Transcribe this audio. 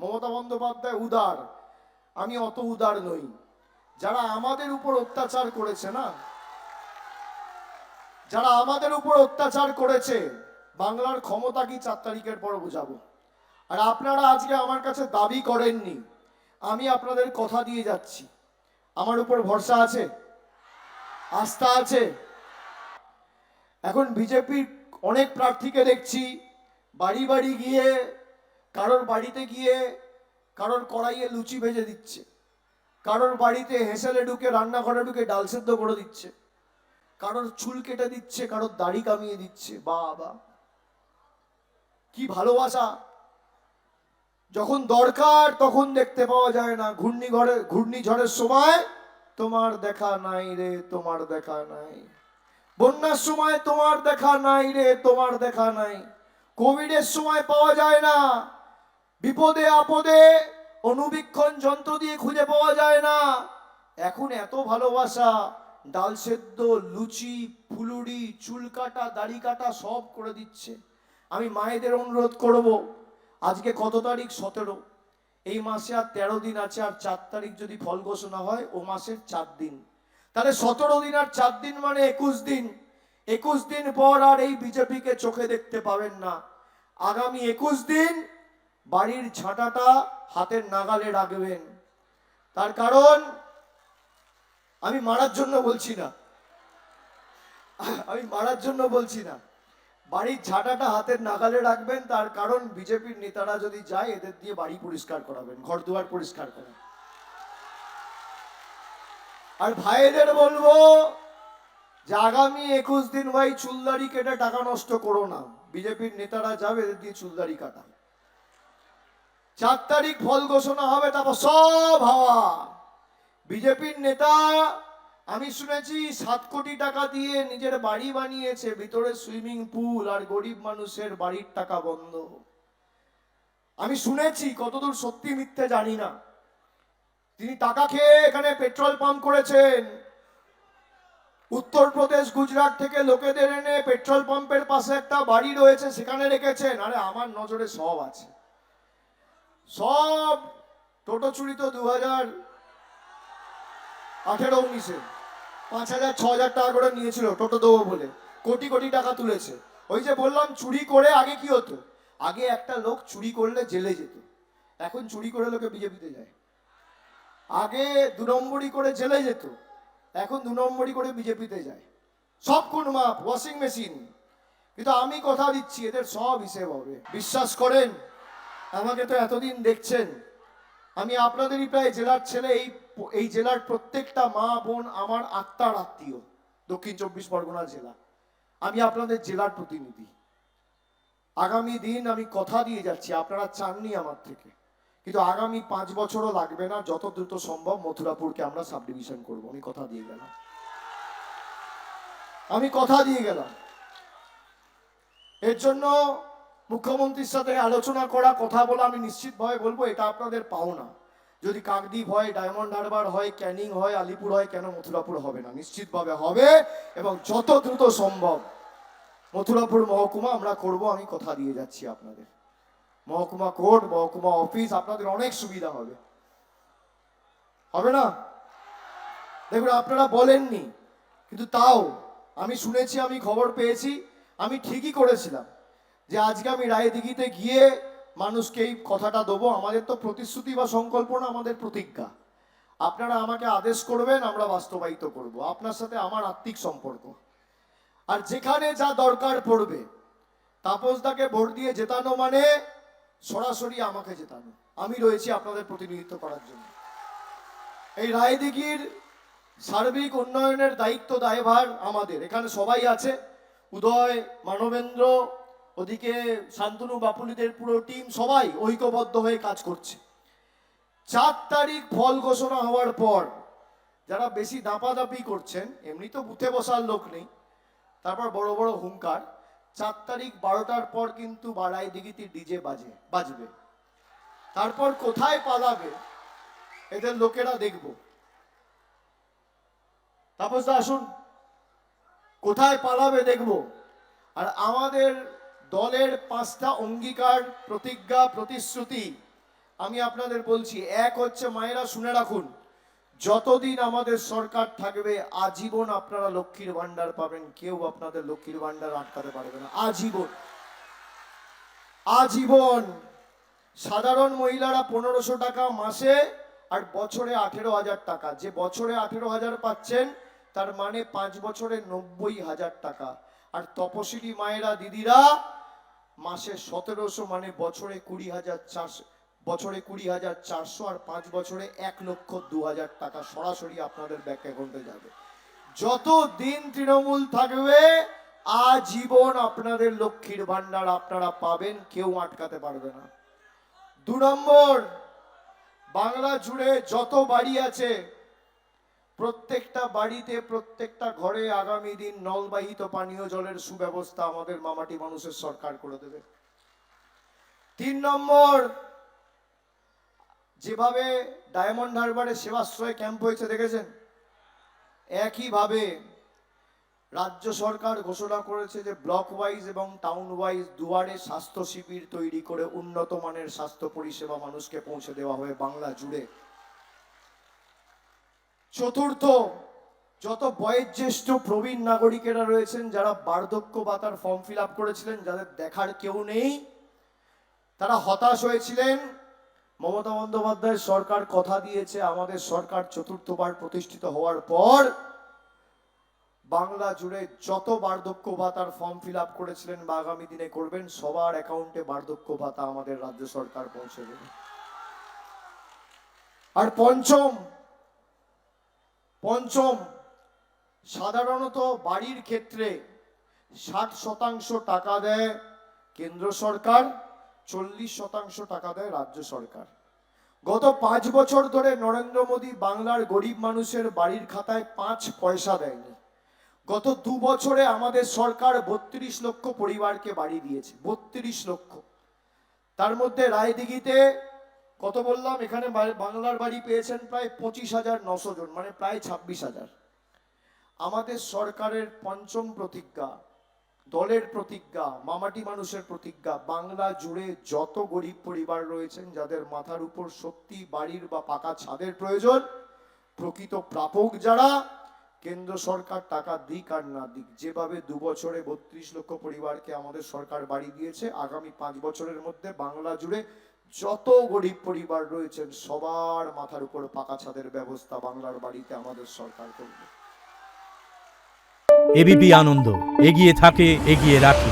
মমতা বন্দ্যোপাধ্যায় উদার, আমি অত উদার নই। যারা আমাদের উপর অত্যাচার করেছে না, যারা আমাদের উপর অত্যাচার করেছে, বাংলার ক্ষমতা কি 4 তারিখের পর বোঝাবো। আর আপনারা আজকে আমার কাছে দাবি করেননি, আমি আপনাদের কথা দিয়ে যাচ্ছি। আমার উপর ভরসা আছে, আস্থা আছে। এখন বিজেপির অনেক প্রার্থীকে দেখছি বাড়ি বাড়ি গিয়ে, কারোর বাড়িতে গিয়ে কারোর কড়াইয়ে লুচি ভেজে দিচ্ছে, কারোর বাড়িতে হেসেলে ঢুকে রান্নাঘরে ঢুকে ডাল সেদ্ধ করে দিচ্ছে, কারোর চুল কেটে দিচ্ছে, কারোর দাড়ি কামিয়ে দিচ্ছে। বাবা, কি ভালোবাসা! যখন দরকার তখন দেখতে পাওয়া যায় না। ঘূর্ণিঝড়ের সময় তোমার দেখা নাই রে, তোমার দেখা নাই। বন্যার সময় তোমার দেখা নাই রে, তোমার দেখা নাই। কোভিডের সময় পাওয়া যায় না, বিপদে আপদে অনুবীক্ষণ যন্ত্র দিয়ে খুঁজে পাওয়া যায় না। এখন এত ভালোবাসা, ডাল সেদ্ধ, লুচি, ফুলুরি, চুল কাটা, দাড়ি কাটা সব করে দিচ্ছে। আমি মায়েদের অনুরোধ করব, আজকে কত তারিখ? 17। এই মাসে আর 13 দিন আছে, আর 4 তারিখ যদি ফল ঘোষণা হয় ও মাসের 4 দিন, তাহলে 17 দিন আর 4 দিন মানে 21 দিন। 21 দিন পর আর এই বিজেপিকে চোখে দেখতে পাবেন না। আগামী 21 দিন বাড়ির ঝাঁটাটা হাতের নাগালে রাখবেন। তার কারণ আমি মারার জন্য বলছি না, আমি মারার জন্য বলছি না, বাড়ির ঝাঁটাটা হাতের নাগালে রাখবেন। তার কারণ বিজেপির নেতারা যদি যায়, এদের দিয়ে বাড়ি পরিষ্কার করাবেন, ঘর দুয়ার পরিষ্কার করাবেন। আর ভাইদের বলবো যে আগামী 21 দিন ভাই চুলদাড়ি কেটে টাকা নষ্ট করো না। বিজেপির নেতারা যাবে, এদের দিয়ে চুলদাড়ি কাটা। 4 তারিখ ফল ঘোষণা হবে, তারপর সব হাওয়া। বিজেপির নেতা আমি শুনেছি 7 কোটি টাকা দিয়ে নিজের বাড়ি বানিয়েছে, ভিতরে সুইমিং পুল, আর গরিব মানুষের বাড়ির টাকা বন্ধ। আমি শুনেছি, কতদূর সত্যি মিথ্যে জানি না। তিনি টাকা খেয়ে এখানে পেট্রোল পাম্প করেছেন। উত্তরপ্রদেশ, গুজরাট থেকে লোকেদের এনে পেট্রোল পাম্পের পাশে একটা বাড়ি রয়েছে, সেখানে রেখেছেন। আরে আমার নজরে সব আছে, সব। টোটো চুরি তো 2018-19-এ 5,000-6,000 টাকা করে নিয়েছিল টোটো দেবো বলে, কোটি কোটি টাকা তুলেছে। ওই যে বললাম, চুরি করে আগে কি হতো? আগে একটা লোক চুরি করলে জেলে যেত, এখন চুরি করে লোকে বিজেপিতে যায়। আগে 2 নম্বরই করে জেলে যেত, এখন 2 নম্বরই করে বিজেপিতে যায়। সব কোন মাপ, ওয়াশিং মেশিন। কিন্তু আমি কথা দিচ্ছি, এদের সব হিসেব হবে। বিশ্বাস করেন, আমাকে তো এতদিন দেখছেন, আমি আপনাদেরই প্রায় জেলার ছেলে। এই জেলার প্রত্যেকটা মা বোন আমার আত্মার আত্মীয়। দক্ষিণ 24 পরগনা জেলা, আমি আপনাদের জেলার প্রতিনিধি। আগামী দিন আমি কথা দিয়ে যাচ্ছি, আপনারা চাননি আমার থেকে, কিন্তু আগামী 5 বছরও লাগবে না, যত দ্রুত সম্ভব মথুরাপুরকে আমরা সাব ডিভিশন করবো। আমি কথা দিয়ে গেলাম, আমি কথা দিয়ে গেলাম। এর জন্য মুখ্যমন্ত্রীর সাথে আলোচনা করা, কথা বলা, আমি নিশ্চিতভাবে বলবো এটা আপনাদের পাওনা। যদি কাকদ্বীপ হয়, ডায়মন্ড হারবার হয়, ক্যানিং হয়, আলিপুর হয়, কেন মথুরাপুর হবে না? নিশ্চিতভাবে হবে, এবং যত দ্রুত সম্ভব মথুরাপুর মহকুমা আমরা করব। আমি কথা দিয়ে যাচ্ছি আপনাদের। মহকুমা কোর্ট, মহকুমা অফিস, আপনাদের অনেক সুবিধা হবে। হবে না? দেখুন, আপনারা বলেননি, কিন্তু তাও আমি শুনেছি, আমি খবর পেয়েছি, আমি ঠিকই করেছিলাম যে আজকে আমি রায়দিঘিতে গিয়ে মানুষকে এই কথাটা দেবো। আমাদের তো প্রতিশ্রুতি বা সংকল্প না, আমাদের প্রতিজ্ঞা। আপনারা আমাকে আদেশ করবেন, আমরা বাস্তবায়িত করব। আপনার সাথে আমার আত্মিক সম্পর্ক। আর যেখানে যা দরকার পড়বে, তাপসদাকে ভোট দিয়ে জেতানো মানে সরাসরি আমাকে জেতানো। আমি রয়েছি আপনাদের প্রতিনিধিত্ব করার জন্য। এই রায়দিঘির সার্বিক উন্নয়নের দায়িত্ব, দায়ভার আমাদের। এখানে সবাই আছে, উদয়, মানবেন্দ্র, ওদিকে শান্তনু, বাপুলিদের পুরো টিম, সবাই ঐক্যবদ্ধ হয়ে কাজ করছে। 4 তারিখ ফল ঘোষণা হওয়ার পর যারা বেশি দাপাদাপি করছেন, এমনি তো বুথে বসার লোক নেই, তারপর বড় বড় হুঙ্কার, 4 তারিখ 12টার পর কিন্তু রায়দিঘিতে ডিজে বাজবে। তারপর কোথায় পালাবে এদের লোকেরা দেখব। তাপসদা আসুন, কোথায় পালাবে দেখব। আর আমাদের দলের 5টা অঙ্গীকার, প্রতিজ্ঞা, প্রতিশ্রুতি আমি আপনাদের বলছি, এক হচ্ছে মায়েরা শুনে রাখুন, যতদিন আমাদের সরকার থাকবে আজীবন আপনারা লক্ষ্মীর ভান্ডার পাবেন, কেউ আপনাদের লক্ষ্মীর ভান্ডার আটকাতে পারবে না, আজীবন আজীবন। সাধারণ মহিলারা 1500 টাকা মাসে আর বছরে 18,000 টাকা, যে বছরে 18,000 পাচ্ছেন তার মানে 5 বছরে 90,000 টাকা। আর তপশিলি মায়েরা দিদিরা মাসে 1700 মানে বছরে 20,400, বছরে 20,400 আর 5 বছরে 1,02,000 টাকা সরাসরি আপনাদের ব্যাংক অ্যাকাউন্টে যাবে। যত দিন তৃণমূল থাকবে আজীবন আপনাদের লক্ষ্মীর ভান্ডার আপনারা পাবেন, কেউ আটকাতে পারবে না। 2 নম্বর, বাংলা জুড়ে যত বাড়ি আছে প্রত্যেকটা বাড়িতে প্রত্যেকটা ঘরে আগামী দিন নলবাহিত পানীয় জলের সুব্যবস্থা আমাদের মামাটি মানুষের সরকার করে দেবে। 3 নম্বর, যেভাবে ডায়মন্ড হারবারে সেবাশ্রয় ক্যাম্প হয়েছে দেখেছেন, একইভাবে রাজ্য সরকার ঘোষণা করেছে যে ব্লক ওয়াইজ এবং টাউন ওয়াইজ দুয়ারে স্বাস্থ্য শিবির তৈরি করে উন্নত মানের স্বাস্থ্য পরিষেবা মানুষকে পৌঁছে দেওয়া হবে বাংলা জুড়ে। 4র্থ, যত বয়োজ্যেষ্ঠ প্রবীণ নাগরিকেরা রয়েছেন যারা বার্ধক্য ভাতার ফর্ম ফিল আপ করেছিলেন, যাদের দেখার কেউ নেই, তারা হতাশ হয়েছিলেন, মমতা বন্দ্যোপাধ্যায় সরকার কথা দিয়েছে, আমাদের সরকার 4র্থবার প্রতিষ্ঠিত হওয়ার পর বাংলা জুড়ে যত বার্ধক্য ভাতার ফর্ম ফিল আপ করেছিলেন বা আগামী দিনে করবেন, সবার অ্যাকাউন্টে বার্ধক্য ভাতা আমাদের রাজ্য সরকার পৌঁছে দেবে। আর পঞ্চম, সাধারণত বাড়ির ক্ষেত্রে 60% টাকা দেয় কেন্দ্র সরকার, 40% টাকা দেয় রাজ্য সরকার। গত 5 বছর ধরে নরেন্দ্র মোদী বাংলার গরিব মানুষের বাড়ির খাতায় 5 পয়সা দেয়নি। গত 2 বছরে আমাদের সরকার 32 লক্ষ পরিবারকে বাড়ি দিয়েছে, 32 লক্ষ। তার মধ্যে রায়দিঘিতে কত বললাম, এখানে বাংলার বাড়ি পেয়েছেন প্রায় 25,900 জন, মানে প্রায় 26,000। আমাদের সরকারের পঞ্চম প্রতিজ্ঞা, দলের প্রতিজ্ঞা, মামাটি মানুষের প্রতিজ্ঞা, বাংলা জুড়ে যত গরিব পরিবার রয়েছেন যাদের মাথার উপর সত্যি বাড়ির বা পাকা ছাদের প্রয়োজন, প্রকৃত প্রাপক যারা, কেন্দ্র সরকার টাকা দিক আর না দিক, যেভাবে 2 বছরে 32 লক্ষ পরিবারকে আমাদের সরকার বাড়ি দিয়েছে, আগামী 5 বছরের মধ্যে বাংলা জুড়ে যত গরিব পরিবার রয়েছেন সবার মাথার উপর পাকা ছাদের ব্যবস্থা বাংলার বাড়িতে আমাদের সরকার করবে। এবিপি আনন্দ, এগিয়ে থাকে, এগিয়ে রাখে।